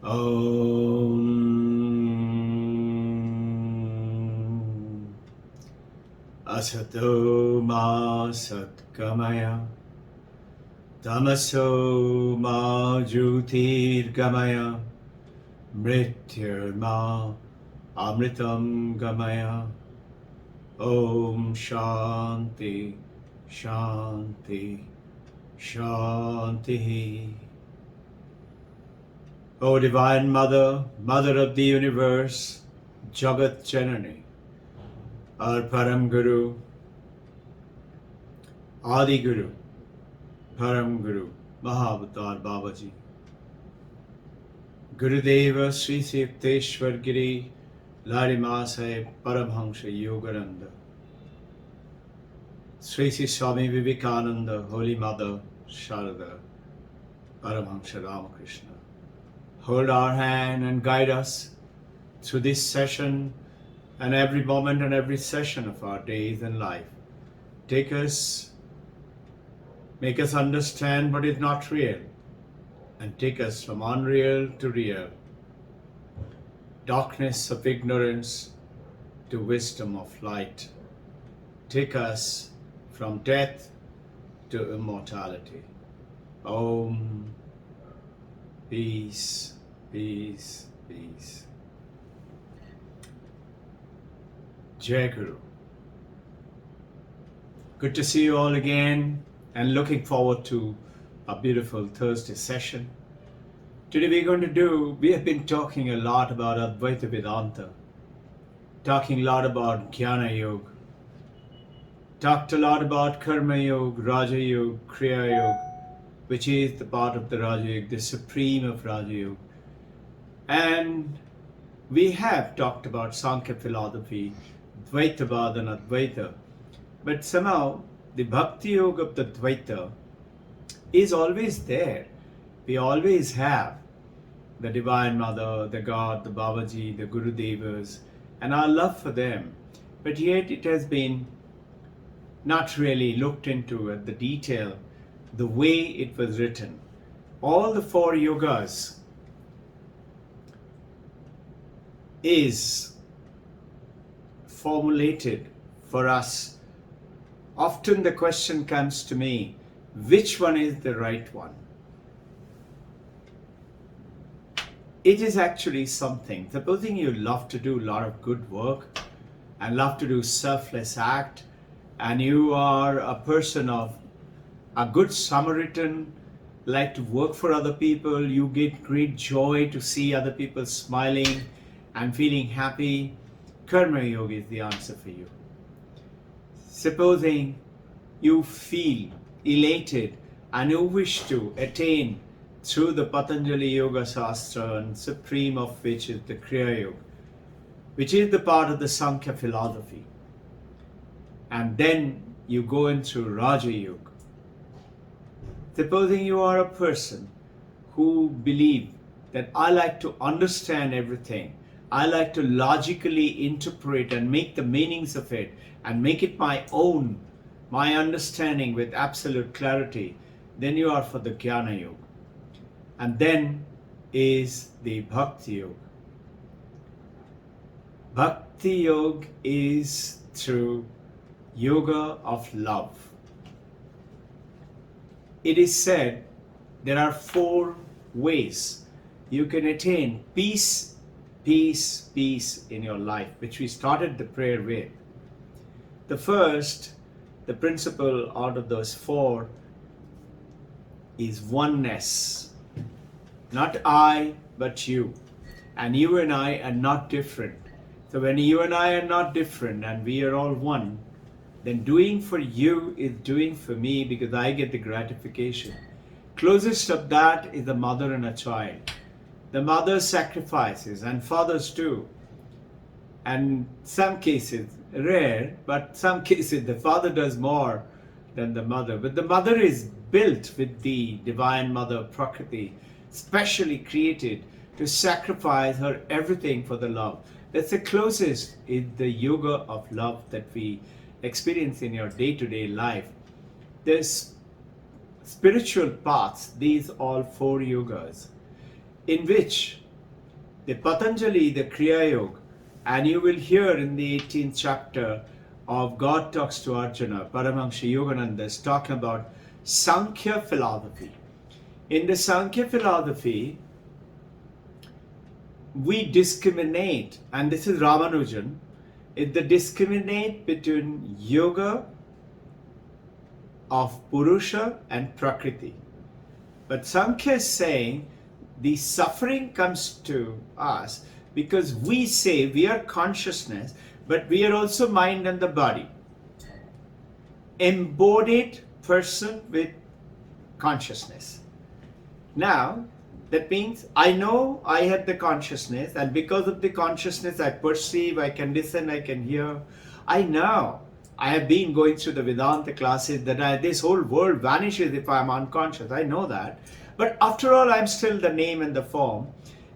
Om Asato Ma Satgamaya Tamaso Ma Jyotirgamaya Mrityurma Amritam Gamaya. Om Shanti Shanti Shanti. O Divine Mother, Mother of the Universe, Jagat Janani, our Param Guru, Adi Guru, Param Guru, Mahavatar Babaji, Gurudeva Sri Yukteswar Giri, Larima Sahib Paramhamsa Yogananda, Sri Sri Swami Vivekananda, Holy Mother, Sharada, Paramhamsa Ramakrishna. Hold our hand and guide us through this session and every moment and every session of our days and life. Take us, make us understand what is not real, and take us from unreal to real, darkness of ignorance to wisdom of light. Take us from death to immortality. Om. Peace, peace, peace. Jai Guru. Good to see you all again and looking forward to a beautiful Thursday session. Today we have been talking a lot about Advaita Vedanta, talking a lot about Jnana Yoga, talked a lot about Karma Yoga, Raja Yoga, Kriya Yoga, which is the part of the Raja Yoga, the supreme of Raja Yoga. And we have talked about Sankhya philosophy, Dvaitavad and Advaita. But somehow the Bhakti Yoga of the Dvaita is always there. We always have the Divine Mother, the God, the Babaji, the Guru Devas, and our love for them. But yet it has been not really looked into at the detail, the way it was written. All the four yogas is formulated for us. Often the question comes to me, which one is the right one? It is actually something. Supposing you love to do a lot of good work and love to do selfless act, and you are a person of a good Samaritan, like to work for other people, you get great joy to see other people smiling and feeling happy, Karma Yoga is the answer for you. Supposing you feel elated and you wish to attain through the Patanjali Yoga Shastra, and supreme of which is the Kriya Yoga, which is the part of the Sankhya philosophy, and then you go into Raja Yoga. Supposing you are a person who believes that I like to understand everything, I like to logically interpret and make the meanings of it and make it my own, my understanding with absolute clarity, then you are for the Jnana Yoga. And then is the Bhakti Yoga. Bhakti Yoga is through yoga of love. It is said there are four ways you can attain peace, peace, peace in your life, which we started the prayer with. The first, the principle out of those four is oneness. Not I, but you. And you and I are not different. So when you and I are not different and we are all one, then doing for you is doing for me because I get the gratification. Closest of that is a mother and a child. The mother sacrifices, and fathers too. And some cases, rare, but some cases the father does more than the mother. But the mother is built with the Divine Mother Prakriti, specially created to sacrifice her everything for the love. That's the closest is the yoga of love that we experience in your day-to-day life. There's spiritual paths, these all four yogas, in which the Patanjali, the Kriya Yoga, and you will hear in the 18th chapter of God Talks to Arjuna, Paramahansa Yogananda is talking about Sankhya philosophy. In the Sankhya philosophy, we discriminate, and this is Ramanujan, is the discriminate between yoga of Purusha and Prakriti. But Sankhya is saying the suffering comes to us because we say we are consciousness, but we are also mind and the body. Embodied person with consciousness. Now, that means I know I have the consciousness, and because of the consciousness I perceive, I can listen, I can hear. I know. I have been going through the Vedanta classes that this whole world vanishes if I am unconscious. I know that. But after all, I am still the name and the form.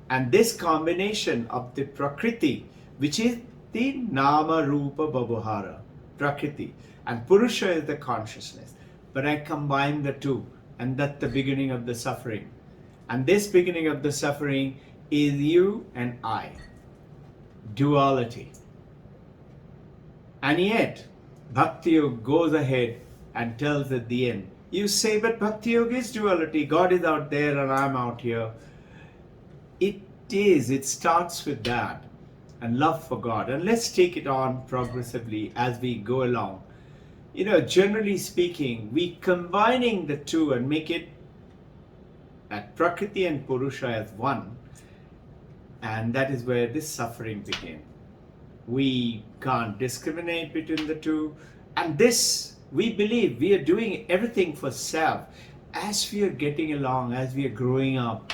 And this combination of the Prakriti, which is the Nama Rupa Babhara, Prakriti, and Purusha is the consciousness. But I combine the two, and that's the beginning of the suffering. And this beginning of the suffering is you and I. Duality. And yet, Bhakti Yoga goes ahead and tells at the end, you say, but Bhakti Yoga is duality. God is out there and I'm out here. It is. It starts with that. And love for God. And let's take it on progressively as we go along. Generally speaking, we combining the two and make it at Prakriti and Purusha as one. And that is where this suffering begins. We can't discriminate between the two. And this, we believe we are doing everything for self. As we are getting along, as we are growing up,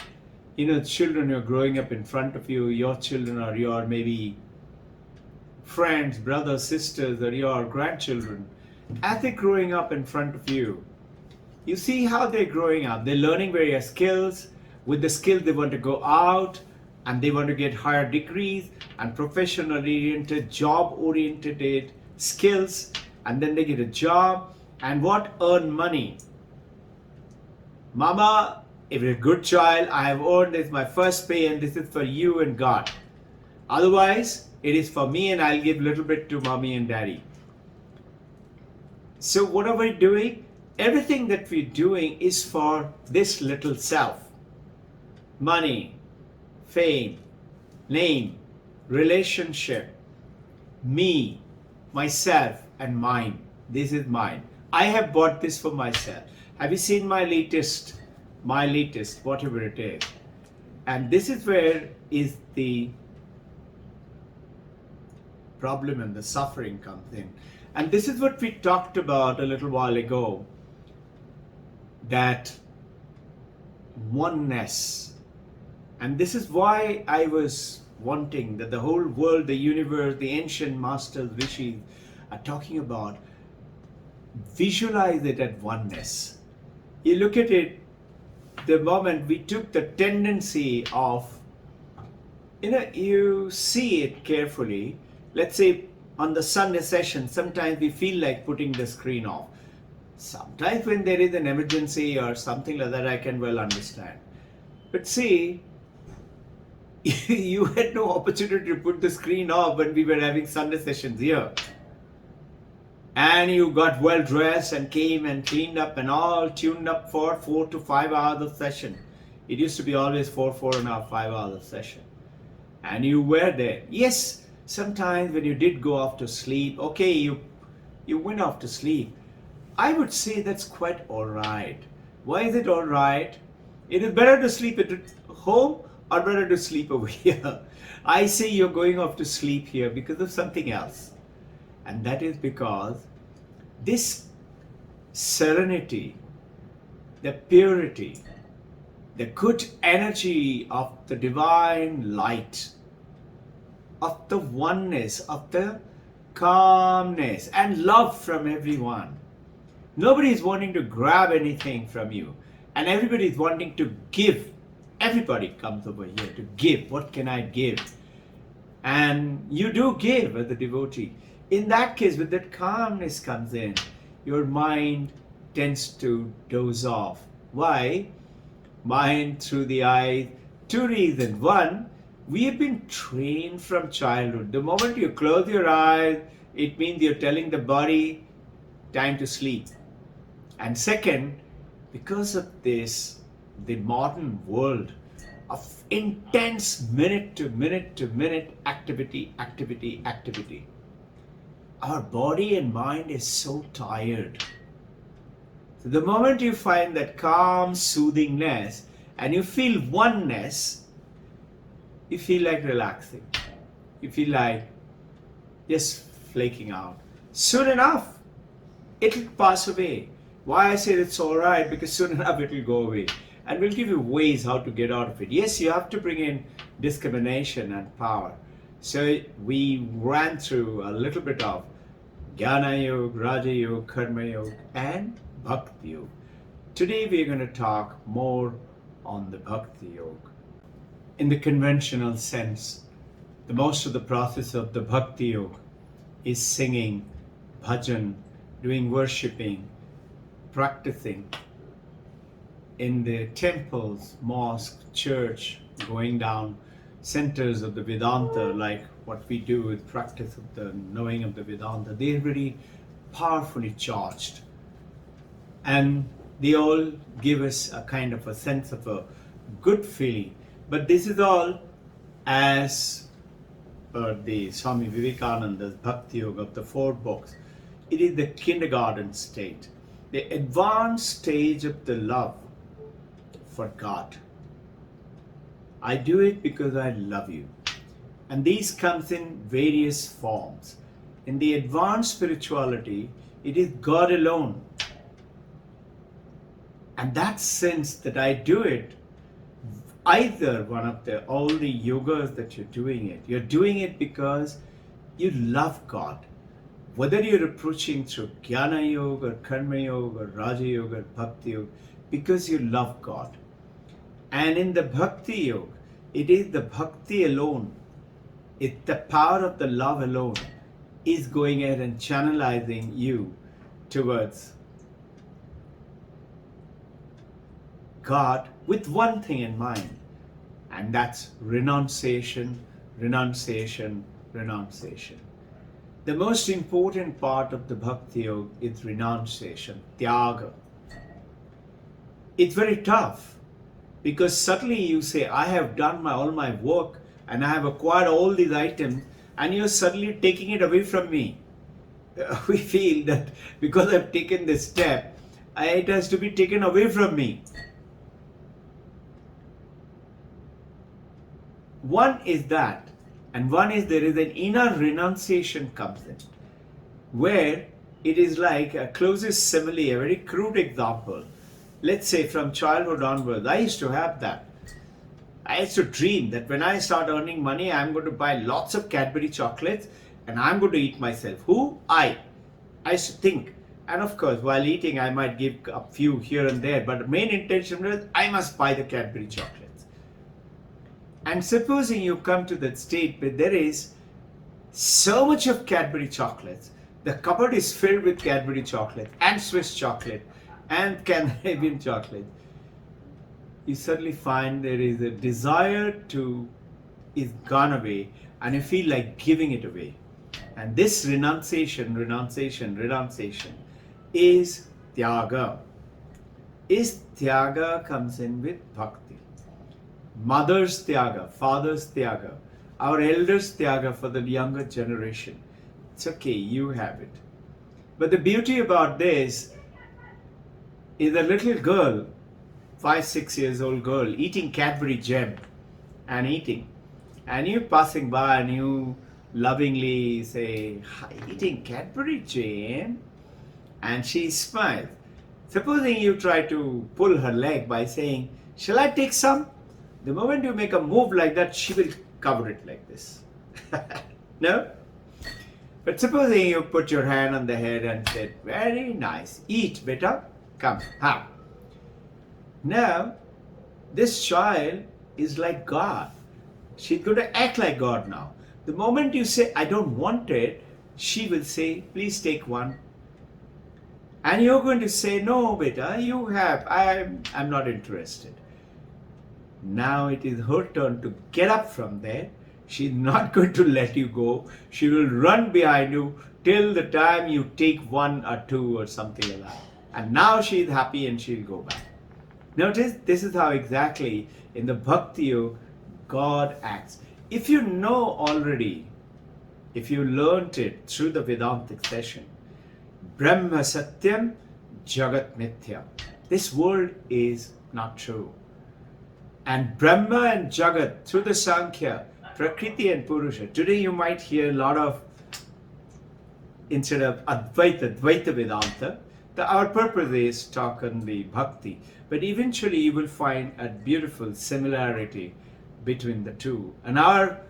children who are growing up in front of you, your children or your maybe friends, brothers, sisters, or your grandchildren, as they're growing up in front of you, you see how they're growing up. They're learning various skills. With the skills, they want to go out and they want to get higher degrees and professional-oriented, job-oriented skills. And then they get a job. And what? Earn money. Mama, if you're a good child, I have earned this, my first pay, and this is for you and God. Otherwise, it is for me and I'll give a little bit to mommy and daddy. So what are we doing? Everything that we're doing is for this little self. Money, fame, name, relationship, me, myself, and mine. This is mine. I have bought this for myself. Have you seen my latest, whatever it is? And this is where is the problem and the suffering comes in. And this is what we talked about a little while ago, that oneness. And this is why I was wanting that the whole world, the universe, the ancient masters, rishis are talking about, visualize it at oneness. You look at it, the moment we took the tendency of, you see it carefully. Let's say on the Sunday session, sometimes we feel like putting the screen off. Sometimes when there is an emergency or something like that, I can well understand. But see, you had no opportunity to put the screen off when we were having Sunday sessions here. And you got well dressed and came and cleaned up and all tuned up for 4 to 5 hours of session. It used to be always 4.5, 5 hours of session. And you were there. Yes, sometimes when you did go off to sleep, okay, you went off to sleep. I would say that's quite alright. Why is it alright? It is better to sleep at home or better to sleep over here. I say you're going off to sleep here because of something else. And that is because this serenity, the purity, the good energy of the divine light, of the oneness, of the calmness and love from everyone. Nobody is wanting to grab anything from you, and everybody is wanting to give. Everybody comes over here to give. What can I give? And you do give as a devotee. In that case, with that calmness comes in, your mind tends to doze off. Why? Mind through the eyes. 2 reasons. One, We have been trained from childhood. The moment you close your eyes, it means you're telling the body, time to sleep. And second, because of this, the modern world of intense minute to minute to minute activity, our body and mind is so tired. So the moment you find that calm soothingness and you feel oneness, you feel like relaxing. You feel like just flaking out. Soon enough, it'll pass away. Why I say it's alright? Because soon enough it'll go away. And we'll give you ways how to get out of it. Yes, you have to bring in discrimination and power. So we ran through a little bit of Jnana Yoga, Raja Yoga, Karma Yoga, and Bhakti Yoga. Today we are going to talk more on the Bhakti Yoga. In the conventional sense, the most of the process of the Bhakti Yoga is singing, bhajan, doing worshipping, practicing in the temples, mosque, church, going down centers of the Vedanta, like what we do with practice of the knowing of the Vedanta. They're very powerfully charged. And they all give us a kind of a sense of a good feeling. But this is all as the Swami Vivekananda's Bhakti Yoga of the 4 books. It is the kindergarten state, the advanced stage of the love for God. I do it because I love you. And these comes in various forms. In the advanced spirituality, it is God alone. And that sense that I do it, either one of all the yogas that you're doing it because you love God. Whether you're approaching through Jnana Yoga or Karma Yoga or Raja Yoga or Bhakti Yoga, because you love God. And in the Bhakti Yoga, it is the Bhakti alone, it's the power of the love alone is going ahead and channelizing you towards God with one thing in mind, and that's renunciation, renunciation, renunciation. The most important part of the Bhakti Yoga is renunciation, tyaga. It's very tough because suddenly you say, I have done all my work and I have acquired all these items, and you're suddenly taking it away from me. We feel that because I've taken this step, it has to be taken away from me. One is that, and one is there is an inner renunciation comes in, where it is like a closest simile, a very crude example. Let's say from childhood onwards, I used to have that. I used to dream that when I start earning money, I'm going to buy lots of Cadbury chocolates and I'm going to eat myself. Who? I used to think. And of course, while eating, I might give a few here and there, but the main intention was I must buy the Cadbury chocolates. And supposing you come to that state where there is so much of Cadbury chocolates, the cupboard is filled with Cadbury chocolate and Swiss chocolate and Canadian chocolate, you suddenly find there is a desire is gone away and you feel like giving it away. And this renunciation is tyaga. Tyaga comes in with bhakti. Mother's tyaga, father's tyaga, our elders' tyaga for the younger generation. It's okay, you have it. But the beauty about this is a little girl, 5-6 years old girl, eating Cadbury gem and eating. And you passing by and you lovingly say, "Hi, eating Cadbury jam?" And she smiles. Supposing you try to pull her leg by saying, "Shall I take some?" The moment you make a move like that, she will cover it like this. No? But supposing you put your hand on the head and said, "Very nice, eat, beta, come, have." Now, this child is like God. She's going to act like God now. The moment you say, "I don't want it," she will say, "Please take one." And you're going to say, "No, beta, you have, I'm not interested." Now it is her turn to get up from there. She's not going to let you go. She will run behind you till the time you take one or two or something like that. And now she is happy and she'll go back. Notice this is how exactly in the Bhakti Yoga God acts. If you know already, if you learnt it through the Vedantic session, Brahma Satyam Jagat Mithya. This world is not true. And Brahma and Jagat through the Sankhya, Prakriti and Purusha. Today you might hear a lot of, instead of Advaita, Dvaita Vedanta, our purpose is talk on the Bhakti. But eventually you will find a beautiful similarity between the two. And our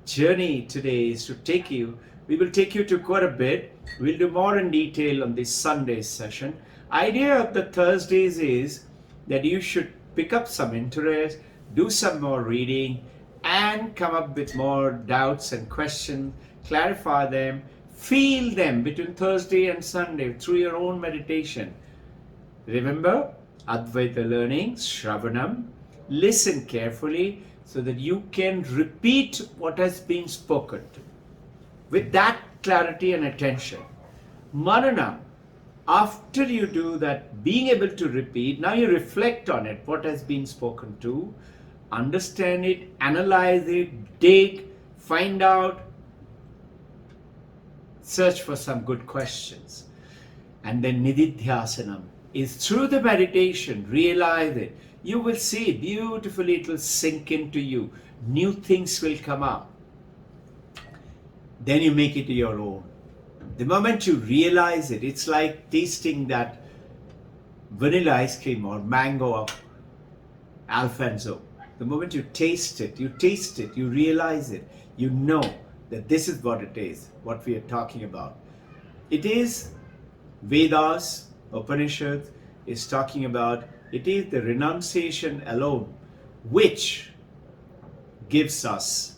journey today is to we will take you to quite a bit. We'll do more in detail on this Sunday session. Idea of the Thursdays is that you should pick up some interest, do some more reading, and come up with more doubts and questions, clarify them, feel them between Thursday and Sunday through your own meditation. Remember, Advaita learning, Shravanam, listen carefully so that you can repeat what has been spoken to. With that clarity and attention. Manana, after you do that, being able to repeat, now you reflect on it, what has been spoken to, understand it, analyze it, dig, find out, search for some good questions. And then Nididhyasanam is through the meditation, realize it. You will see beautifully, it will sink into you. New things will come up. Then you make it your own. The moment you realize it, it's like tasting that vanilla ice cream or mango Alfonso. The moment you taste it, you realize it, you know that this is what it is, what we are talking about. It is Vedas, Upanishads is talking about, it is the renunciation alone which gives us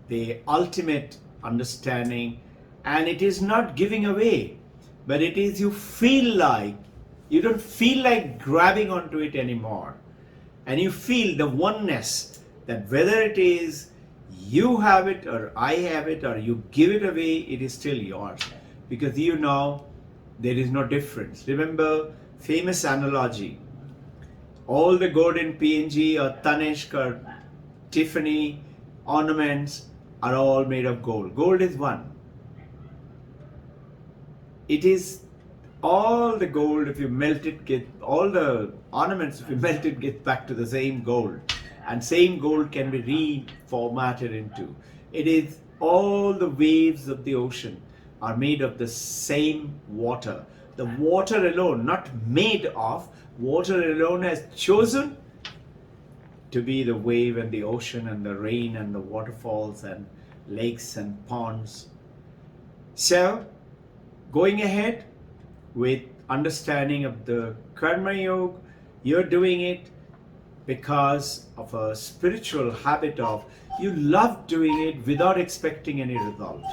the ultimate understanding, and it is not giving away, but it is you don't feel like grabbing onto it anymore, and you feel the oneness that whether it is you have it or I have it or you give it away, it is still yours, because you know there is no difference. Remember famous analogy, all the gold in PNG or Tanishq or Tiffany ornaments are all made of gold. Gold is one. It is all the gold, if you melt it, all the ornaments, if you melt it, get back to the same gold. And same gold can be reformatted into. It is all the waves of the ocean are made of the same water. The water alone, not made of, water alone has chosen to be the wave and the ocean and the rain and the waterfalls and lakes and ponds. So, going ahead with understanding of the Karma Yoga, you're doing it because of a spiritual habit of you love doing it without expecting any result.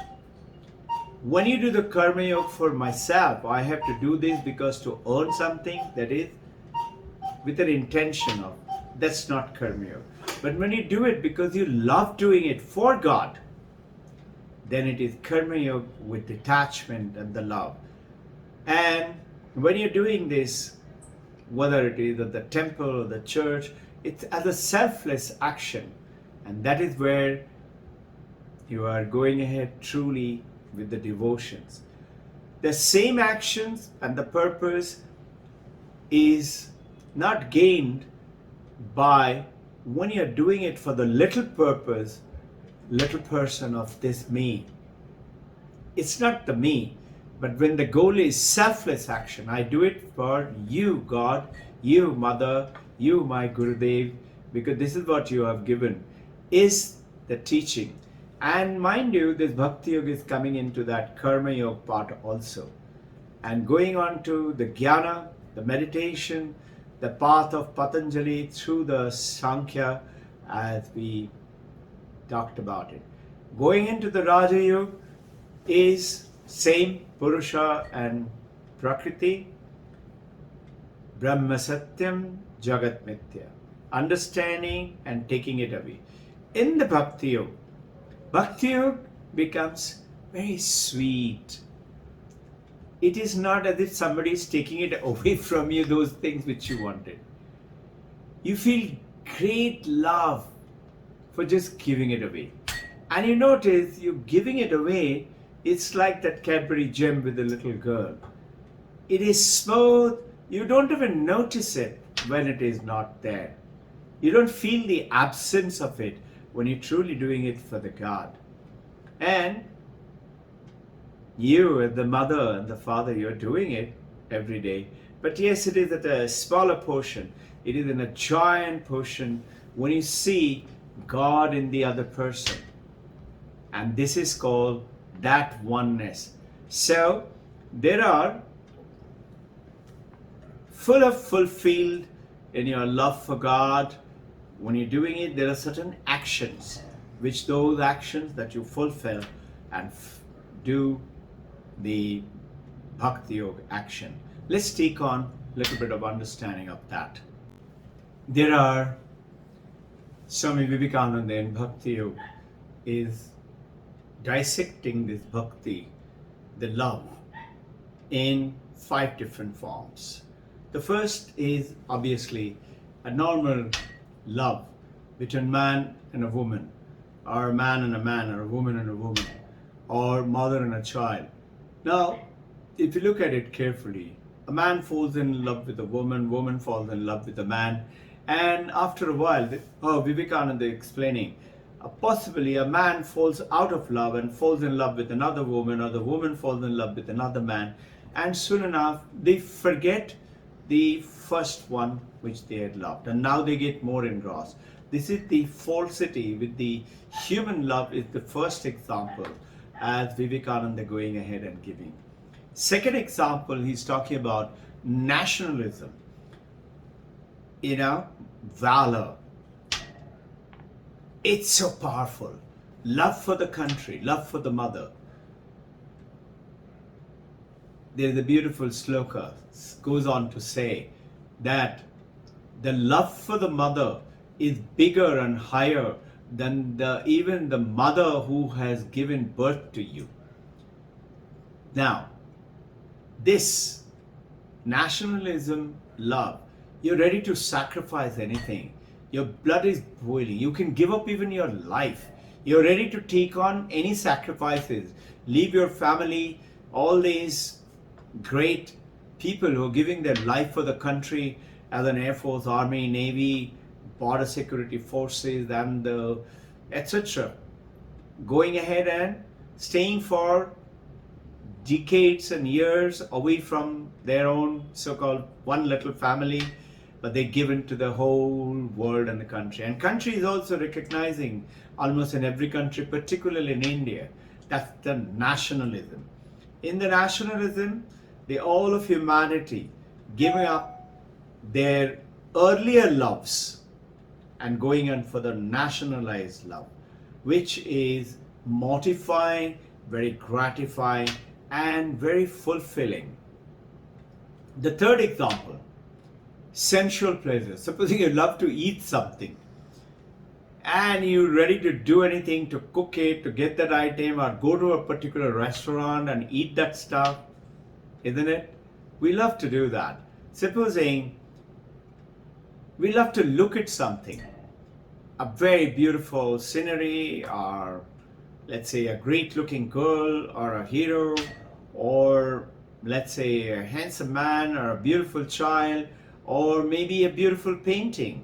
When you do the Karma Yoga for myself, I have to do this because to earn something, that is with an intention of, that's not Karma Yoga. But when you do it because you love doing it for God, then it is Karma Yoga with detachment and the love. And when you're doing this, whether it is at the temple or the church, it's as a selfless action. And that is where you are going ahead truly with the devotions. The same actions and the purpose is not gained by when you're doing it for the little purpose, little person of this me. It's not the me, but when the goal is selfless action, I do it for you, God, you, Mother, you, my Gurudev, because this is what you have given, is the teaching. And mind you, this Bhakti Yoga is coming into that Karma Yoga part also. And going on to the Jnana, the meditation, the path of Patanjali through the Sankhya, as we talked about it. Going into the Raja Yoga is same Purusha and Prakriti, Brahma Satyam, Jagat Mithya. understanding and taking it away. In the Bhakti Yoga becomes very sweet. It is not as if somebody is taking it away from you, those things which you wanted. You feel great love for just giving it away. And you notice you giving it away, it's like that Cadbury gem with the little girl. It is smooth, you don't even notice it when it is not there. You don't feel the absence of it when you're truly doing it for the God. And you and the mother and the father, you're doing it every day. But yes, it is at a smaller portion. It is in a giant portion when you see God in the other person. And this is called that oneness. So there are fulfilled in your love for God. When you're doing it, there are certain actions, which those actions that you fulfill and do the Bhakti Yoga action. Let's take on a little bit of understanding of that. There are Swami Vivekananda in Bhakti Yoga is dissecting this bhakti, the love, in 5 different forms. The first is obviously a normal love between man and a woman, or a man and a man, or a woman and a woman, or mother and a child. Now, if you look at it carefully, a man falls in love with a woman, woman falls in love with a man, and after a while, Vivekananda explaining, possibly a man falls out of love and falls in love with another woman, or the woman falls in love with another man, and soon enough they forget the first one which they had loved, and now they get more engrossed. This is the falsity with the human love is the first example as Vivekananda going ahead and giving. Second example, he's talking about nationalism, valor. It's so powerful. Love for the country, love for the mother. There's a beautiful sloka, goes on to say that the love for the mother is bigger and higher than even the mother who has given birth to you. Now, this nationalism, love, you're ready to sacrifice anything. Your blood is boiling. You can give up even your life. You're ready to take on any sacrifices. Leave your family, all these great people who are giving their life for the country as an Air Force, Army, Navy, border security forces, and etc. Going ahead and staying for decades and years away from their own so-called one little family, but they're given to the whole world and the country. And country is also recognizing almost in every country, particularly in India, that's the nationalism. In the nationalism, the all of humanity giving up their earlier loves and going in for the nationalized love, which is mortifying, very gratifying, and very fulfilling. The third example, sensual pleasure. Supposing you love to eat something and you're ready to do anything to cook it, to get that item, or go to a particular restaurant and eat that stuff, isn't it? We love to do that. Supposing we love to look at something, a very beautiful scenery, or let's say a great looking girl, or a hero, or let's say a handsome man, or a beautiful child, or maybe a beautiful painting.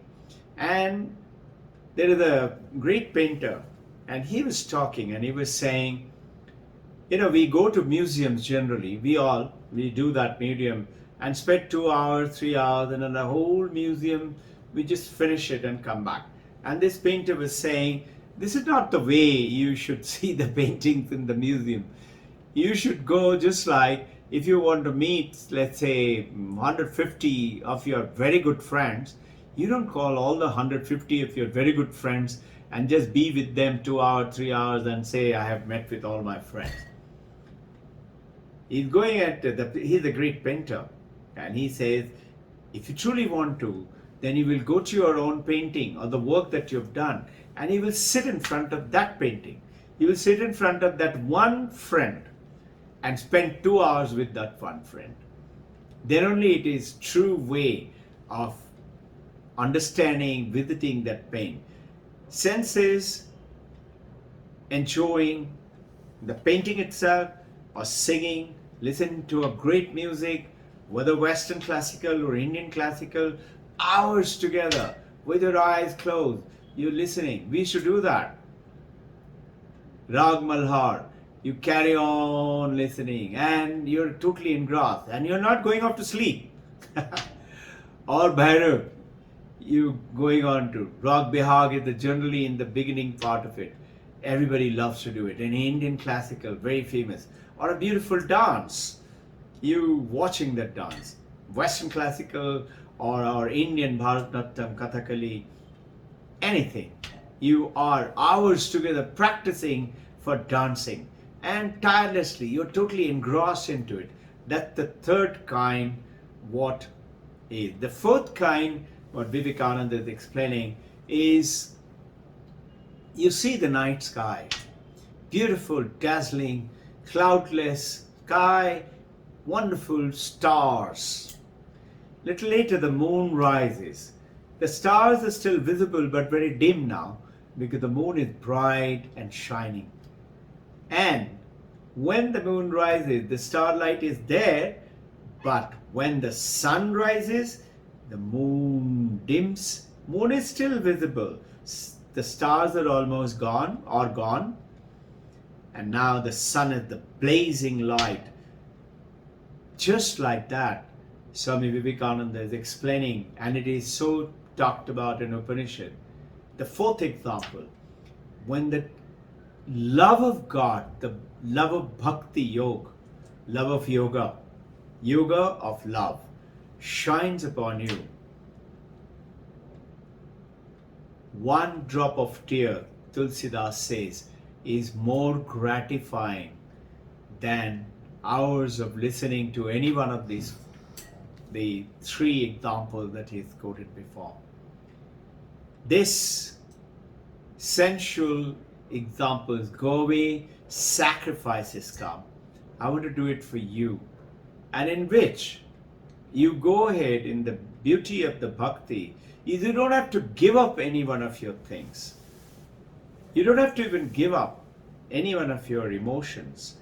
And there is a great painter, and he was talking and he was saying, we go to museums generally, we do that museum and spend 2 hours, 3 hours, and in the whole museum we just finish it and come back. And this painter was saying, this is not the way you should see the paintings in the museum. You should go just like if you want to meet, let's say, 150 of your very good friends, you don't call all the 150 of your very good friends and just be with them 2 hours, 3 hours and say, I have met with all my friends. He's going he's a great painter, and he says, if you truly want to Then you will go to your own painting or the work that you've done, and you will sit in front of that painting. You will sit in front of that one friend and spend 2 hours with that one friend. Then only it is true way of understanding, visiting that pain. Senses, enjoying the painting itself, or singing, listening to a great music, whether Western classical or Indian classical, hours together with your eyes closed, you're listening. We should do that. Rag Malhar, you carry on listening and you're totally engrossed and you're not going off to sleep. Or Bhairav, you going on to Rag Bihag is generally in the beginning part of it. Everybody loves to do it. An Indian classical, very famous. Or a beautiful dance. You watching that dance. Western classical or Indian Bharatanatyam, Kathakali, anything. You are hours together practicing for dancing and tirelessly. You're totally engrossed into it. That's the third kind. What is the fourth kind? What Vivekananda is explaining is you see the night sky, beautiful, dazzling, cloudless sky, wonderful stars. Little later the moon rises. The stars are still visible but very dim now because the moon is bright and shining. And when the moon rises, the starlight is there, but when the sun rises, the moon dims. Moon is still visible. The stars are almost gone or gone. And now the sun is the blazing light. Just like that, Swami Vivekananda is explaining, and it is so talked about in Upanishad. The fourth example, when the love of God, the love of Bhakti Yoga, love of yoga, yoga of love, shines upon you, one drop of tear, Tulsidas says, is more gratifying than hours of listening to any one of these, the three examples that he's quoted before. This sensual examples go away, sacrifices come. I want to do it for you. And in which you go ahead in the beauty of the bhakti, you don't have to give up any one of your things. You don't have to even give up any one of your emotions.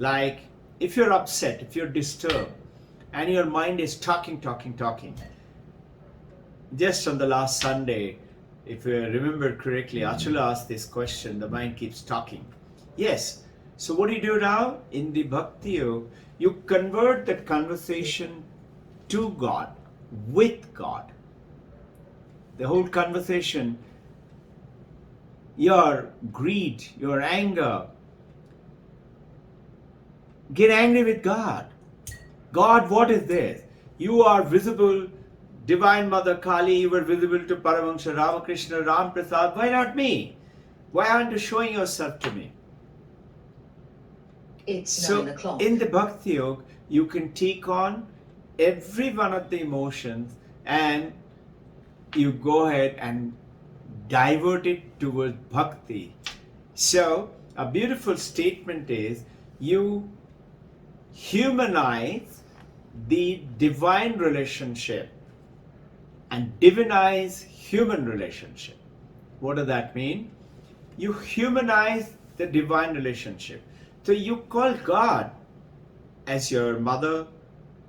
Like if you're upset, if you're disturbed, and your mind is talking. Just on the last Sunday, if you remember correctly, Achula asked this question, the mind keeps talking. Yes. So what do you do now? In the Bhakti Yoga, you convert that conversation to God, with God. The whole conversation, your greed, your anger, get angry with God. God, what is this? You are visible, Divine Mother Kali, you were visible to Paramahansa Ramakrishna, Ram Prasad. Why not me? Why aren't you showing yourself to me? It's 9 o'clock. In the Bhakti Yoga, you can take on every one of the emotions and you go ahead and divert it towards bhakti. So, a beautiful statement is you humanize the divine relationship and divinize human relationship. What does that mean? You humanize the divine relationship. So you call God as your mother,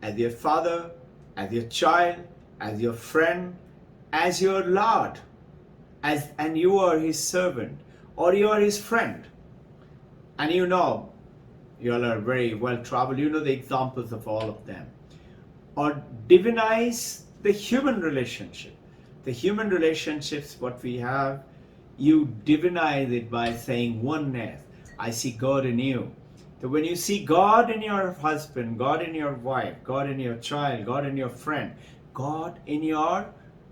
as your father, as your child, as your friend, as your Lord, and you are his servant or you are his friend. And you know, you all are very well traveled, you know the examples of all of them. Or divinize the human relationship. The human relationships, what we have, you divinize it by saying oneness. I see God in you. So when you see God in your husband, God in your wife, God in your child, God in your friend, God in your,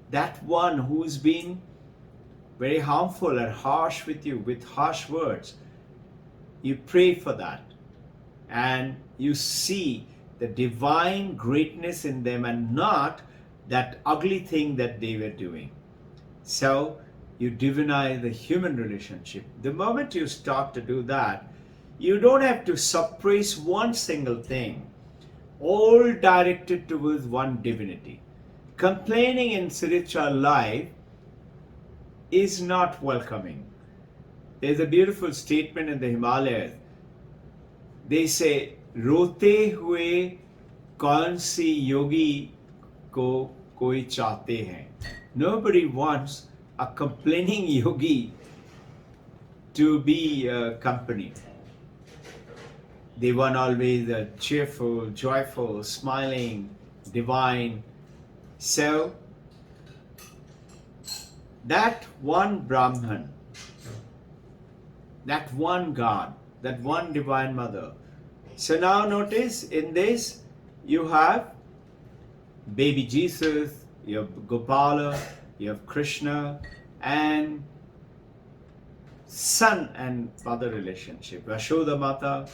that one who's been very harmful and harsh with you, with harsh words, you pray for that. And you see the divine greatness in them and not that ugly thing that they were doing. So you divinize the human relationship. The moment you start to do that, you don't have to suppress one single thing, all directed towards one divinity. Complaining in spiritual life is not welcoming. There's a beautiful statement in the Himalayas. They say, रोते हुए कौन सी योगी को कोई चाहते हैं. Nobody wants a complaining yogi to be company. They want always a cheerful, joyful, smiling, divine. So that one Brahman, that one God, that one Divine Mother. So now notice in this you have baby Jesus, you have Gopala, you have Krishna, and son and mother relationship. Yashoda Mata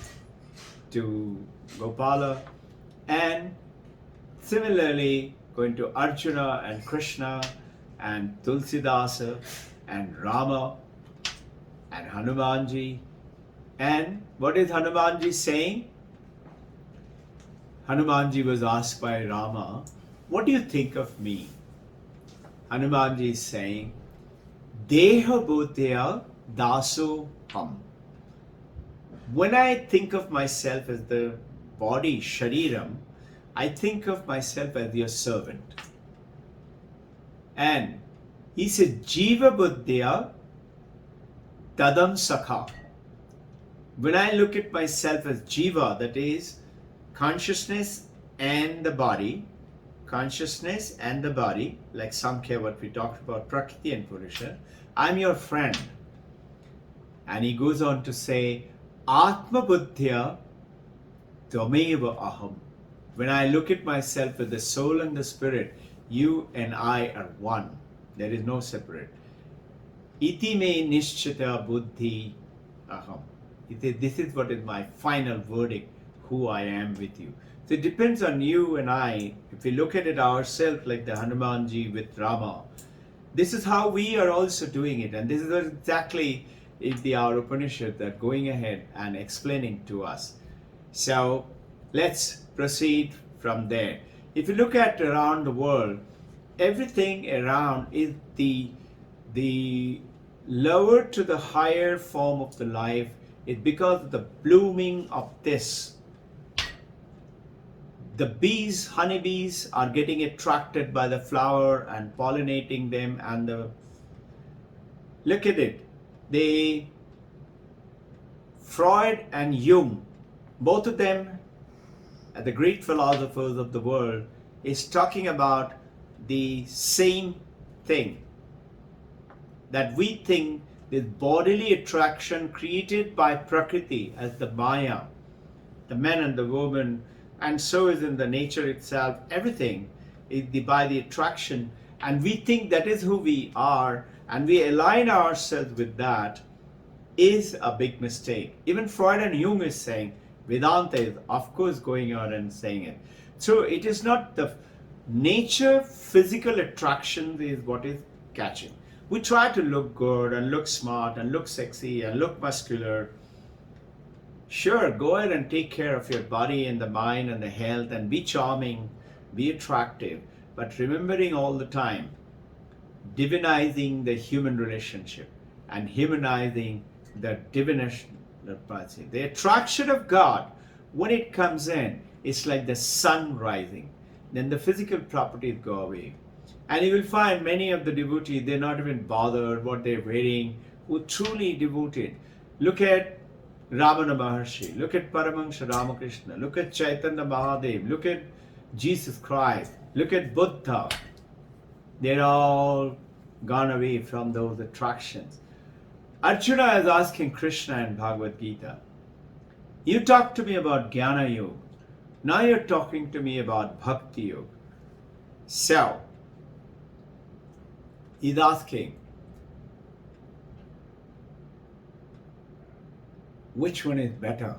to Gopala, and similarly going to Arjuna and Krishna and Tulsidasa and Rama and Hanumanji. And what is Hanumanji saying? Hanumanji was asked by Rama, what do you think of me? Hanumanji is saying, Deha Bhutya Daso Ham. When I think of myself as the body, Shariram, I think of myself as your servant. And he said, Jiva Buddhya Tadam Sakha. When I look at myself as Jiva, that is consciousness and the body, like Samkhya, what we talked about, Prakriti and Purusha, I'm your friend. And he goes on to say, Atma Buddhya Tvameva Aham. When I look at myself with the soul and the spirit, you and I are one. There is no separate. Iti me nishchita buddhi aham. This is what is my final verdict, who I am with you. So it depends on you and I. If we look at it ourselves, like the Hanumanji with Rama, this is how we are also doing it. And this is exactly our Upanishad that going ahead and explaining to us. So let's proceed from there. If you look at around the world, everything around is the lower to the higher form of the life is because of the blooming of this. The bees, honeybees, are getting attracted by the flower and pollinating them, and look at it. Freud and Jung, both of them, the great philosophers of the world, is talking about the same thing. That we think this bodily attraction created by Prakriti as the Maya, the men and the woman, and so is in the nature itself, everything is by the attraction, and we think that is who we are, and we align ourselves with that, is a big mistake. Even Freud and Jung is saying, Vedanta is of course going on and saying it. So it is not the nature, physical attraction is what is catching. We try to look good and look smart and look sexy and look muscular. Sure, go ahead and take care of your body and the mind and the health and be charming, be attractive, but remembering all the time, divinizing the human relationship and humanizing the divination. The attraction of God, when it comes in, it's like the sun rising. Then the physical properties go away. And you will find many of the devotees, they're not even bothered what they're wearing, who truly devoted. Look at Ramana Maharshi, look at Paramahansa Ramakrishna, look at Chaitanya Mahadev, look at Jesus Christ, look at Buddha. They're all gone away from those attractions. Arjuna is asking Krishna in Bhagavad Gita, you talked to me about Jnana Yoga, now you're talking to me about Bhakti Yoga. So, he's asking, which one is better?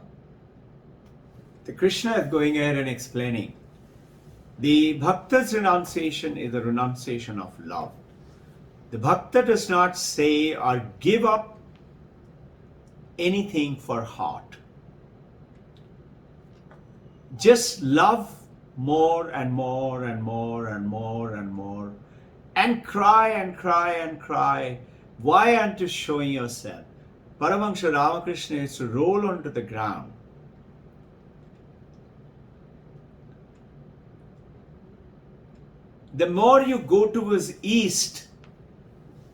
The Krishna is going ahead and explaining. The Bhakta's renunciation is a renunciation of love. The Bhakta does not say or give up anything for heart. Just love more and more and more and more and more, and cry and cry and cry. Why aren't you showing yourself? Paramahansa Ramakrishna used to roll onto the ground. The more you go towards east,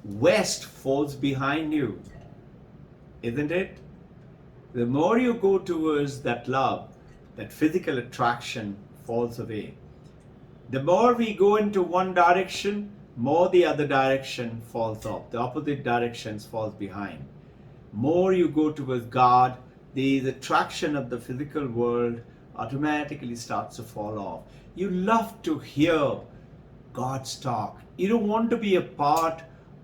west falls behind you, isn't it? The more you go towards that love, that physical attraction falls away. The more we go into one direction, more the other direction falls off. The opposite directions falls behind. More you go towards God, the attraction of the physical world automatically starts to fall off. You love to hear God's talk. You don't want to be a part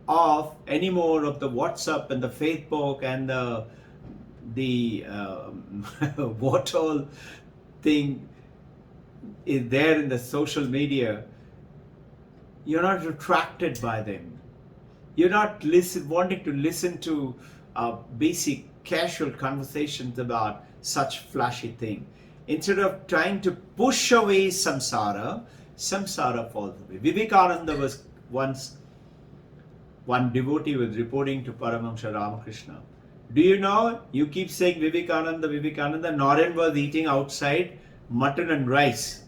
of any more of the WhatsApp and the Facebook and the what all thing is there in the social media. You're not attracted by them. You're not wanting to listen to basic casual conversations about such flashy thing. Instead of trying to push away samsara falls away. Vivekananda was once, one devotee was reporting to Paramahansa Ramakrishna, do you know, you keep saying Vivekananda, Vivekananda, Naren was eating outside mutton and rice.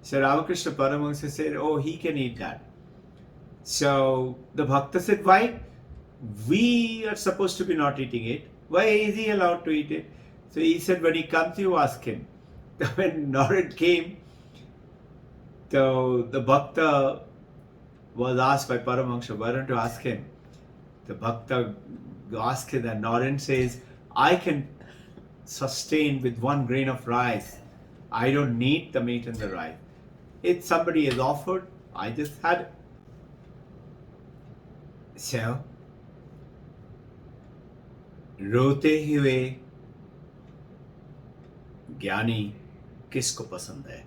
So Ramakrishna Paramahansa said, oh, he can eat that. So the Bhakta said, why? We are supposed to be not eating it. Why is he allowed to eat it? So he said, when he comes, you ask him. When Naren came, so the Bhakta was asked by Paramahansa, why don't you ask him? The Bhakta asked him, and Naren says, I can sustain with 1 grain of rice. I don't need the meat and the rice. If somebody has offered, I just had it. So, रोते हुए ज्ञानी किसको पसंद है?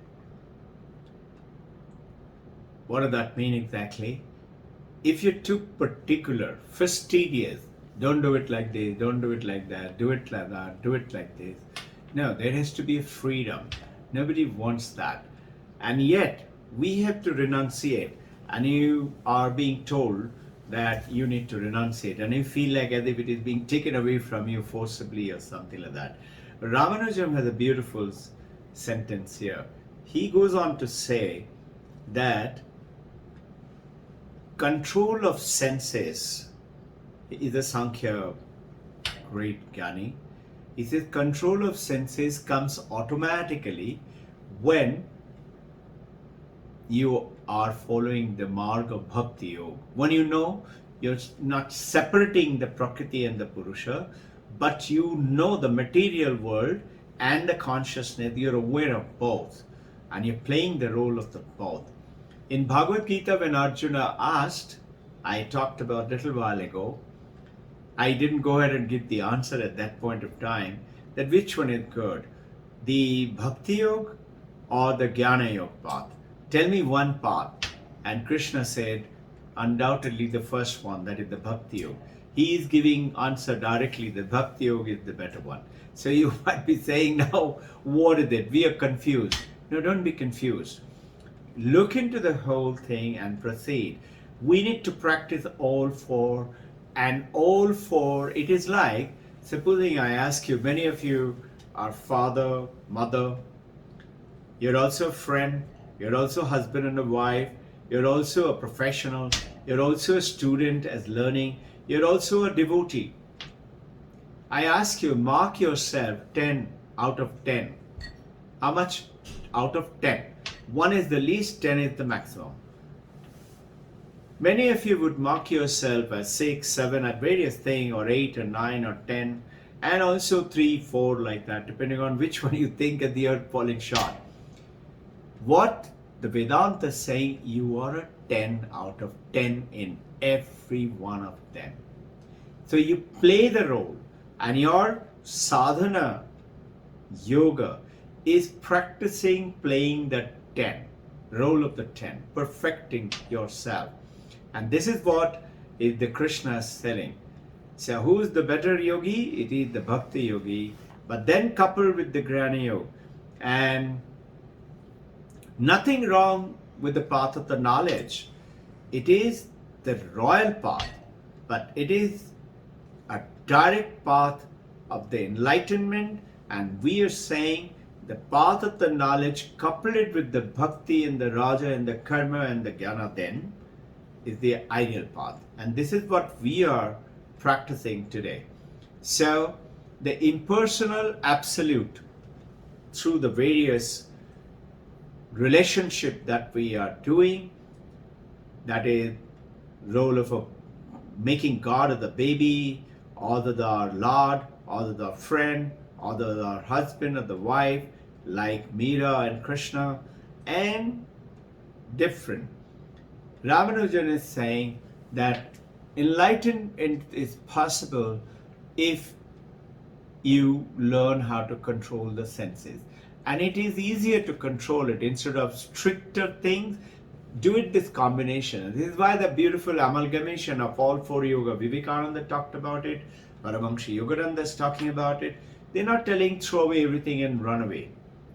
What does that mean exactly? If you took particular, fastidious, don't do it like this, don't do it like that, do it like that, do it like this. No, there has to be a freedom. Nobody wants that. And yet, we have to renunciate. And you are being told that you need to renunciate. And you feel like as if it is being taken away from you forcibly or something like that. Ramanujam has a beautiful sentence here. He goes on to say that control of senses is a Sankhya great Jnani. He says control of senses comes automatically when you are following the marg of Bhakti Yoga. When you know you're not separating the Prakriti and the Purusha, but you know the material world and the consciousness, you're aware of both, and you're playing the role of the both. In Bhagavad Gita, when Arjuna asked, I talked about a little while ago, I didn't go ahead and give the answer at that point of time, that which one is good, the Bhakti Yoga or the Jnana Yoga path? Tell me one path. And Krishna said, undoubtedly the first one, that is the Bhakti Yoga. He is giving answer directly, the Bhakti Yoga is the better one. So you might be saying now, what is it? We are confused. No, don't be confused. Look into the whole thing and proceed. We need to practice all four, and all four, it is like, supposing I ask you, many of you are father, mother, you're also a friend, you're also a husband and a wife, you're also a professional, you're also a student as learning, you're also a devotee. I ask you, mark yourself 10 out of 10. How much out of 10? 1 is the least, 10 is the maximum. Many of you would mark yourself as 6, 7 at various things, or 8 or 9 or 10, and also 3, 4 like that, depending on which one you think at the earth falling short. What the Vedanta is saying, you are a 10 out of 10 in every one of them. So you play the role, and your sadhana yoga is practicing playing that 10, role of the 10, perfecting yourself. And this is what is the Krishna is selling. So who is the better yogi? It is the Bhakti yogi, but then coupled with the Jnana yoga. And nothing wrong with the path of the knowledge. It is the royal path, but it is a direct path of the enlightenment, and we are saying the path of the knowledge coupled with the bhakti and the raja and the karma and the jnana then is the ideal path. And this is what we are practicing today. So the impersonal absolute through the various relationship that we are doing, that is role of making God the baby, or our Lord, or our friend, or our husband or the wife, like Meera and Krishna, and different. Ramanujan is saying that enlightenment is possible if you learn how to control the senses. And it is easier to control it instead of stricter things. Do it this combination. This is why the beautiful amalgamation of all four yoga. Vivekananda talked about it. Paramahansa Yogananda is talking about it. They're not telling throw away everything and run away.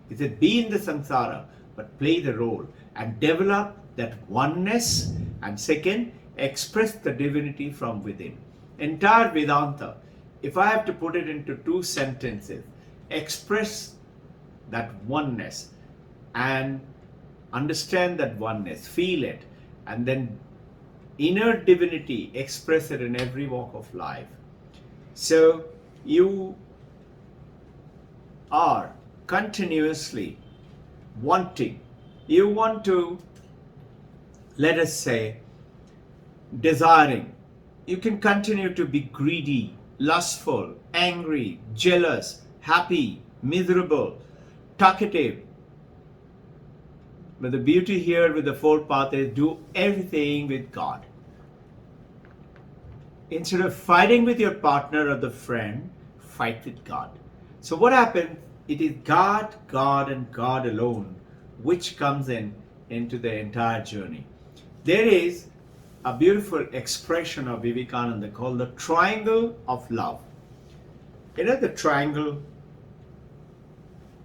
He said be in the samsara, but play the role and develop that oneness. And second, express the divinity from within. Entire Vedanta, if I have to put it into 2 sentences, express that oneness and understand that oneness, feel it, and then inner divinity, express it in every walk of life. So you are continuously wanting, you want to, let us say, desiring. You can continue to be greedy, lustful, angry, jealous, happy, miserable, talkative. But the beauty here with the 4 path is do everything with God. Instead of fighting with your partner or the friend, fight with God. So what happens? It is God, God and God alone which comes into the entire journey. There is a beautiful expression of Vivekananda called the triangle of love. You know the triangle,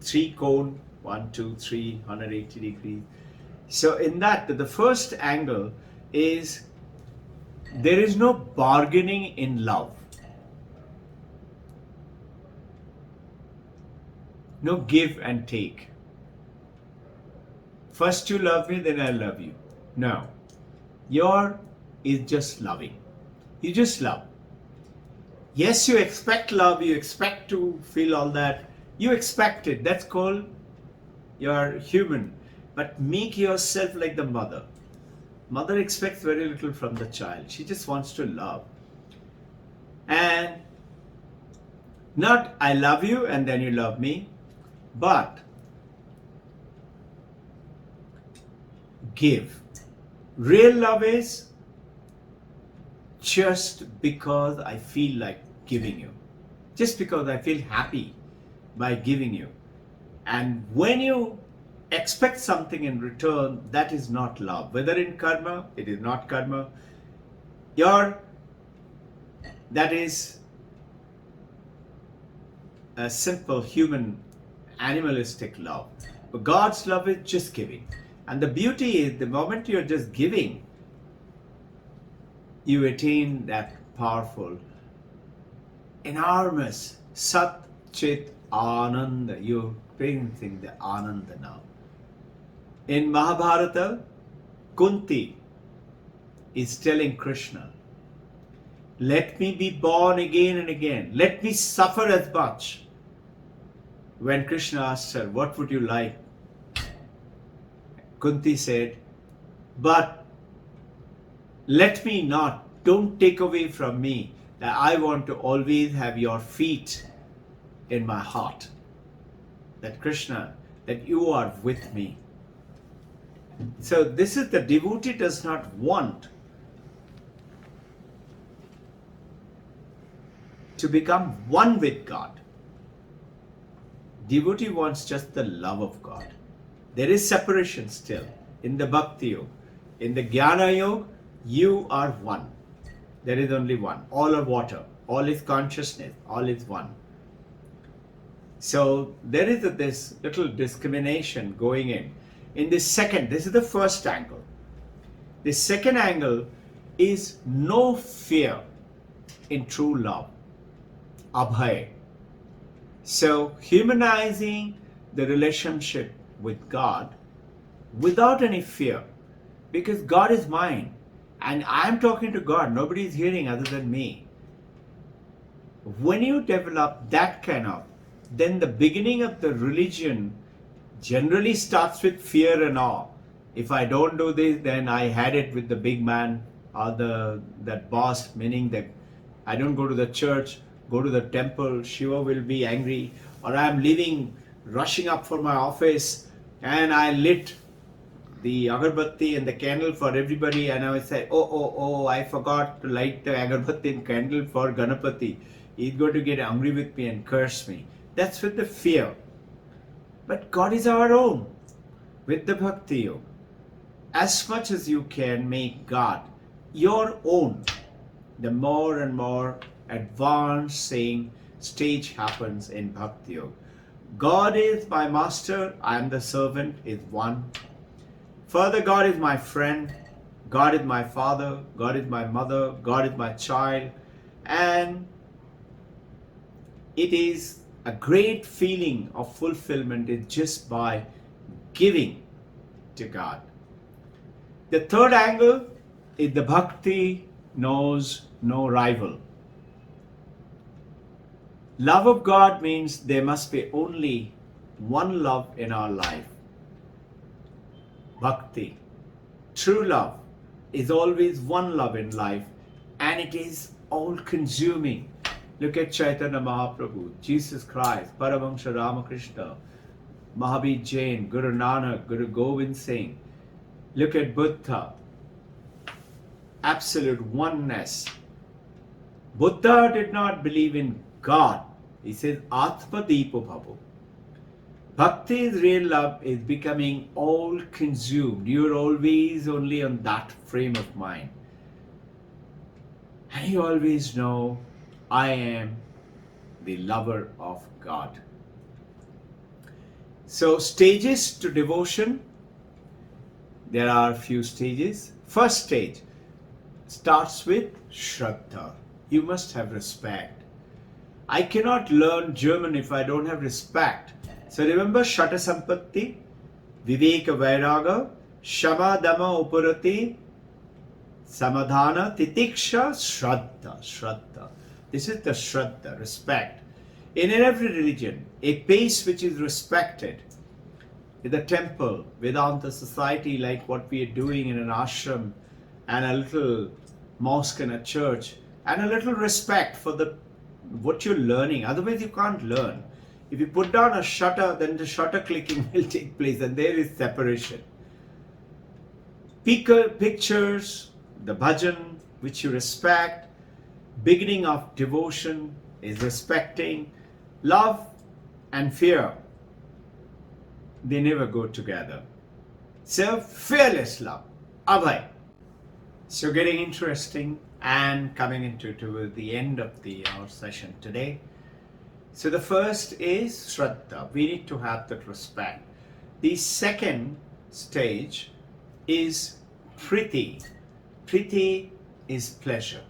3 cone, 1, 2, 3, 180 degrees. So in that, the first angle is there is no bargaining in love. No give and take. First you love me, then I love you. No. Your is just loving. You just love. Yes, you expect love, you expect to feel all that. You expect it. That's called you're human. But make yourself like the mother. Mother expects very little from the child. She just wants to love. And not I love you and then you love me, but give. Real love is just because I feel like giving you. Just because I feel happy by giving you. And when you expect something in return, that is not love. Whether in karma, it is not karma. That is a simple human animalistic love. But God's love is just giving. And the beauty is the moment you're just giving, you attain that powerful, enormous Sat Chit Ananda. You're experiencing the Ananda now. In Mahabharata, Kunti is telling Krishna, let me be born again and again. Let me suffer as much. When Krishna asked her, what would you like? Kunti said, but let me not, don't take away from me that I want to always have your feet in my heart. That Krishna, that you are with me. So this is the devotee does not want to become one with God. Devotee wants just the love of God. There is separation still in the Bhakti Yoga. In the Jnana Yoga, you are one. There is only one. All are water. All is consciousness. All is one. So there is this little discrimination going in. In this second, this is the first angle. The second angle is no fear in true love. Abhay. So humanizing the relationship with God without any fear, because God is mine and I am talking to God. Nobody is hearing other than me. When you develop that kind of, then the beginning of the religion generally starts with fear and awe. If I don't do this, then I had it with the big man or that boss, meaning that I don't go to the church, go to the temple, Shiva will be angry, or I'm leaving, rushing up for my office, and I lit the agarbatti and the candle for everybody, and I would say, oh, I forgot to light the agarbatti and candle for Ganapati. He's going to get angry with me and curse me. That's with the fear. But God is our own. With the Bhakti Yoga, as much as you can make God your own, the more and more advancing stage happens in Bhakti Yoga. God is my master, I am the servant, is one. Further, God is my friend, God is my father, God is my mother, God is my child, and it is a great feeling of fulfillment is just by giving to God. The third angle is the Bhakti knows no rival. Love of God means there must be only one love in our life. Bhakti. True love is always one love in life, and it is all consuming. Look at Chaitanya Mahaprabhu, Jesus Christ, Paramahansa Ramakrishna, Mahavir Jain, Guru Nanak, Guru Gobind Singh. Look at Buddha. Absolute oneness. Buddha did not believe in God. He says, Atma Deepo Bhavo. Bhakti's real love is becoming all consumed. You're always only on that frame of mind. And you always know, I am the lover of God. So stages to devotion, there are a few stages. First stage starts with Shraddha. You must have respect. I cannot learn German if I don't have respect. So remember Shata Sampatti, Viveka Vairaga, Shama Dama Upurati, Samadhana, Titiksha, Shraddha. This is the Shraddha, respect. In every religion, a pace which is respected. In the temple, Vedanta society, like what we are doing in an ashram, and a little mosque and a church, and a little respect for what you're learning. Otherwise, you can't learn. If you put down a shutter, then the shutter clicking will take place, and there is separation. Pictures, the bhajan, which you respect, beginning of devotion is respecting. Love and fear, they never go together. So fearless love, Abhay. So getting interesting and coming into towards the end of our session today. So the first is Shraddha. We need to have that respect. The second stage is Priti. Priti is pleasure.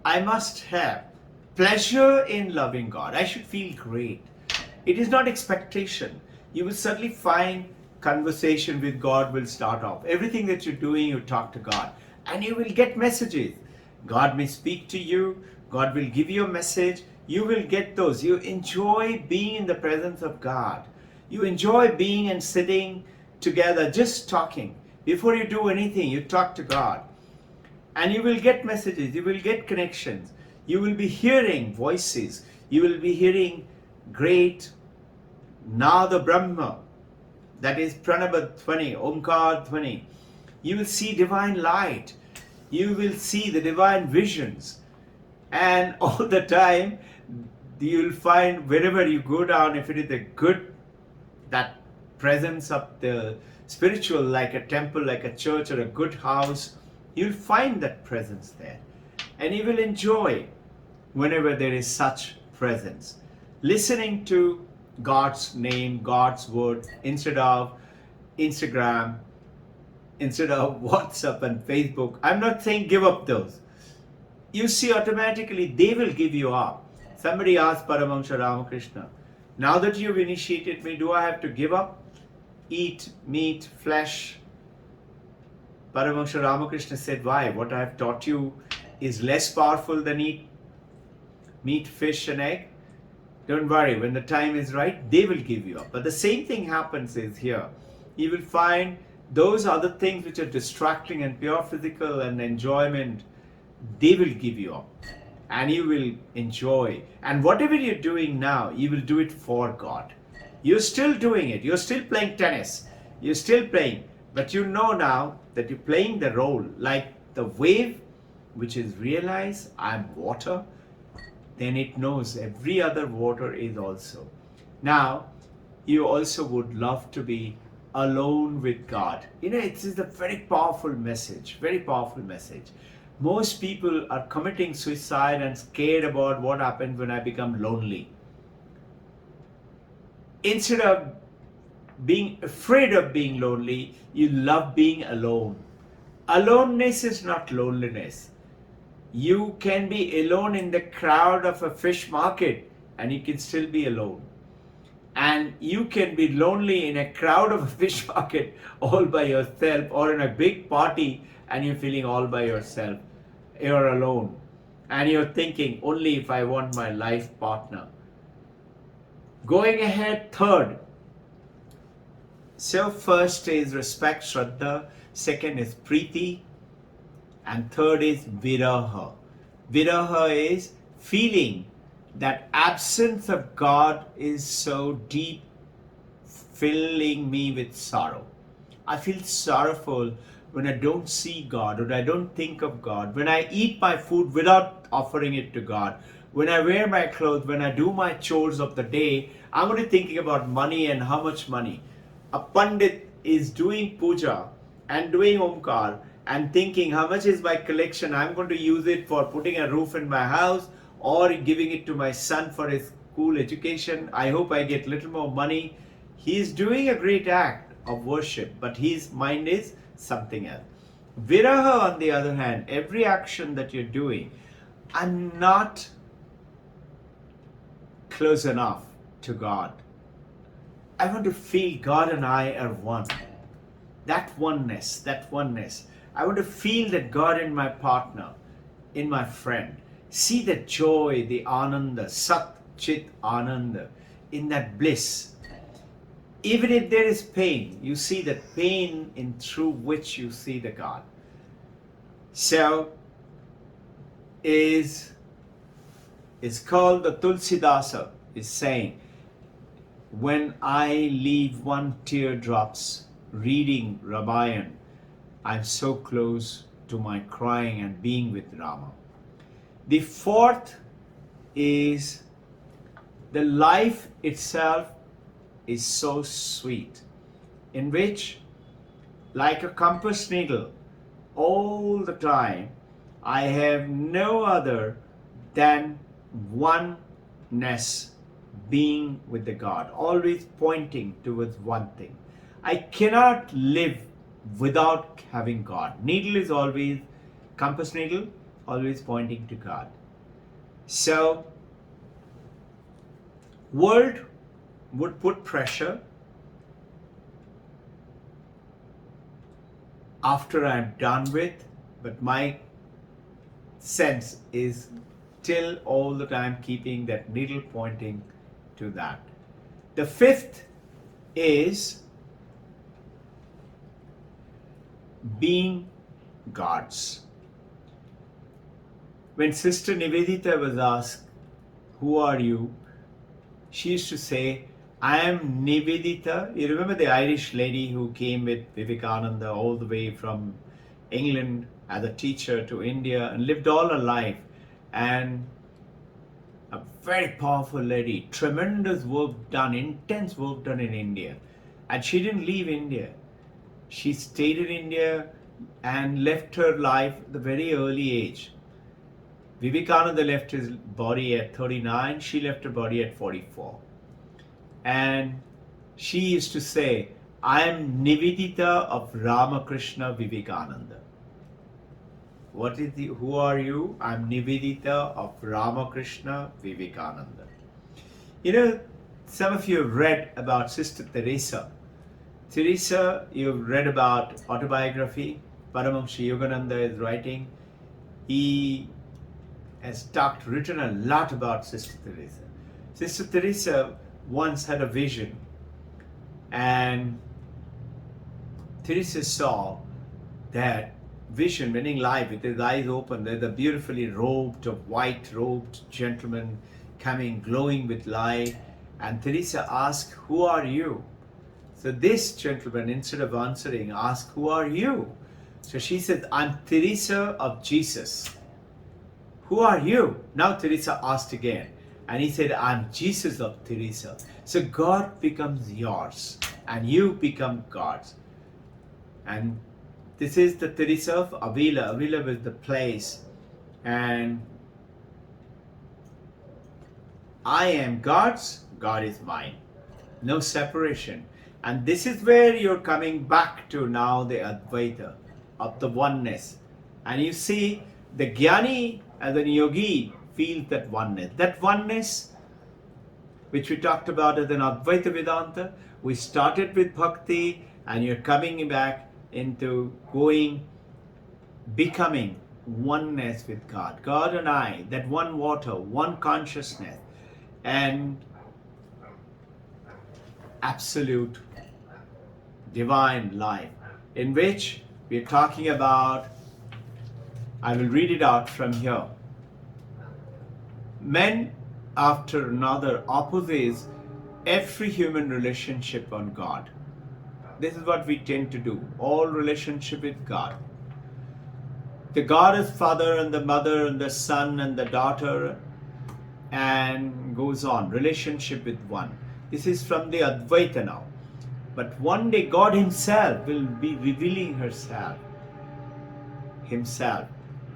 I must have pleasure in loving God. I should feel great. It is not expectation. You will certainly find conversation with God will start off. Everything that you're doing, you talk to God. And you will get messages. God may speak to you. God will give you a message. You will get those. You enjoy being in the presence of God. You enjoy being and sitting together, just talking. Before you do anything, you talk to God. And you will get messages. You will get connections. You will be hearing voices. You will be hearing great Nada Brahma. That is Pranabha Dhvani, Omkar Dhvani. You will see divine light. You will see the divine visions. And all the time, you will find wherever you go down, if it is a good, that presence of the spiritual, like a temple, like a church or a good house, you'll find that presence there. And you will enjoy whenever there is such presence. Listening to God's name, God's word, instead of Instagram, instead of WhatsApp and Facebook. I'm not saying give up those. You see, automatically they will give you up. Somebody asked Paramahansa Ramakrishna, now that you've initiated me, do I have to give up? Eat meat, flesh? Paramahansa Ramakrishna said, why? What I have taught you is less powerful than eat meat, fish and egg? Don't worry, when the time is right, they will give you up. But the same thing happens is here. You will find those other things which are distracting and pure physical and enjoyment, they will give you up. And you will enjoy. And whatever you're doing now, you will do it for God. You're still doing it. You're still playing tennis. You're still playing. But you know now that you're playing the role. Like the wave, which is realize I'm water, then it knows every other water is also. Now, you also would love to be alone with God. You know, it is a very powerful message, very powerful message. Most people are committing suicide and scared about what happens when I become lonely. Instead of being afraid of being lonely, you love being alone. Aloneness is not loneliness. You can be alone in the crowd of a fish market and you can still be alone. And you can be lonely in a crowd of a fish market all by yourself, or in a big party and you're feeling all by yourself. You're alone. And you're thinking, only if I want my life partner. Going ahead, third. So first is respect, Shraddha. Second is Preeti. And third is Viraha. Viraha is feeling that absence of God is so deep, filling me with sorrow. I feel sorrowful when I don't see God, or I don't think of God, when I eat my food without offering it to God, when I wear my clothes, when I do my chores of the day, I'm only thinking about money and how much money. A Pandit is doing puja and doing Omkar and thinking how much is my collection, I'm going to use it for putting a roof in my house or giving it to my son for his school education. I hope I get little more money. He's doing a great act of worship, but his mind is something else. Viraha, on the other hand, every action that you're doing, I'm not close enough to God. I want to feel God and I are one. That oneness. I want to feel that God in my partner, in my friend. See the joy, the ananda, sat chit ananda, in that bliss. Even if there is pain, you see that pain in through which you see the God. So, is called the Tulsidasa, is saying, when I leave one teardrops reading Ramayana, I'm so close to my crying and being with Rama. The fourth is the life itself is so sweet, in which, like a compass needle, all the time I have no other than oneness, being with the God, always pointing towards one thing. I cannot live without having God. Needle is always, compass needle, always pointing to God. So, world would put pressure after I'm done with, but my sense is still all the time keeping that needle pointing to that. The fifth is being God's. When Sister Nivedita was asked, who are you? She used to say, I am Nivedita. You remember the Irish lady who came with Vivekananda all the way from England as a teacher to India and lived all her life, and a very powerful lady, tremendous work done, intense work done in India. And she didn't leave India. She stayed in India and left her life at the very early age. Vivekananda left his body at 39, she left her body at 44. And she used to say, I am Nivedita of Ramakrishna Vivekananda. Who are you? I'm Nivedita of Ramakrishna Vivekananda. You know, some of you have read about Sister Teresa. Teresa, you've read about autobiography. Paramahansa Yogananda is writing. He has written a lot about Sister Teresa. Sister Teresa once had a vision, and Teresa saw that vision, winning life with his eyes open. There's a beautifully white robed gentleman coming, glowing with light. And Teresa asked, who are you? So this gentleman, instead of answering, asked, who are you? So she said, I'm Teresa of Jesus. Who are you? Now Teresa asked again. And he said, I'm Jesus of Teresa. So God becomes yours and you become God's. And this is the Teresa of Avila. Avila was the place. And I am God's, God is mine. No separation. And this is where you're coming back to now, the Advaita of the oneness. And you see, the Jnani as a yogi feels that oneness. That oneness, which we talked about as an Advaita Vedanta, we started with Bhakti, and you're coming back into becoming oneness with God. God and I, that one water, one consciousness, and absolute divine life, in which we're talking about, I will read it out from here. Men after another opposes every human relationship on God. This is what we tend to do, all relationship with God. The God is Father and the Mother and the Son and the Daughter, and goes on, relationship with one. This is from the Advaita now. But one day God Himself will be revealing Himself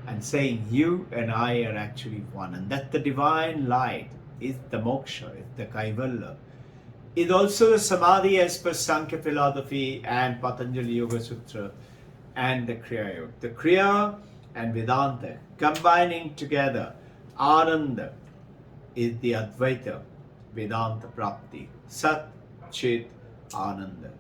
and saying, you and I are actually one. And that the divine light is the moksha, is the kaivalya. Is also the samadhi as per Sankhya philosophy and Patanjali Yoga Sutra and the Kriya Yoga. The Kriya and Vedanta combining together, Ananda is the Advaita Vedanta Prapti. Sat Chit Ananda.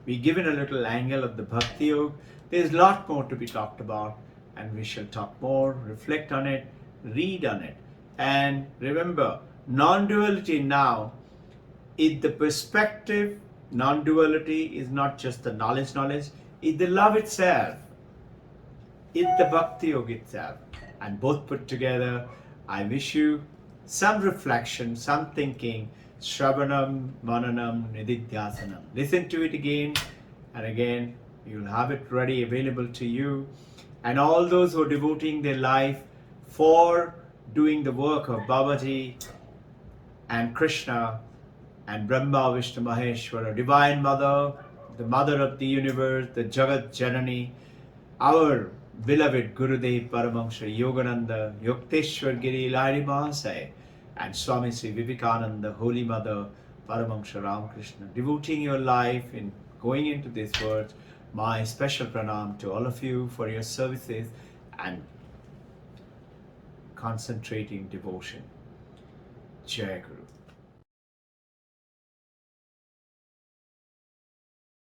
We've given a little angle of the Bhakti Yoga. There's a lot more to be talked about, and we shall talk more, reflect on it, read on it. And remember, non-duality now is the perspective. Non-duality is not just the knowledge, it's the love itself. It's the Bhakti Yoga itself. And both put together, I wish you some reflection, some thinking, Shravanam, Mananam, Nididhyasanam. Listen to it again and again. You'll have it ready, available to you. And all those who are devoting their life for doing the work of Babaji and Krishna and Brahma, Vishnu, Maheshwara, Divine Mother, the Mother of the Universe, the Jagat Janani, our beloved Gurudev Paramahansa Yogananda, Yukteswar Giri Lahiri Mahasaya, and Swami Sri Vivekananda, Holy Mother, Paramahansa Ramakrishna, devoting your life in going into this world. My special pranam to all of you for your services and concentrating devotion. Jai Guru.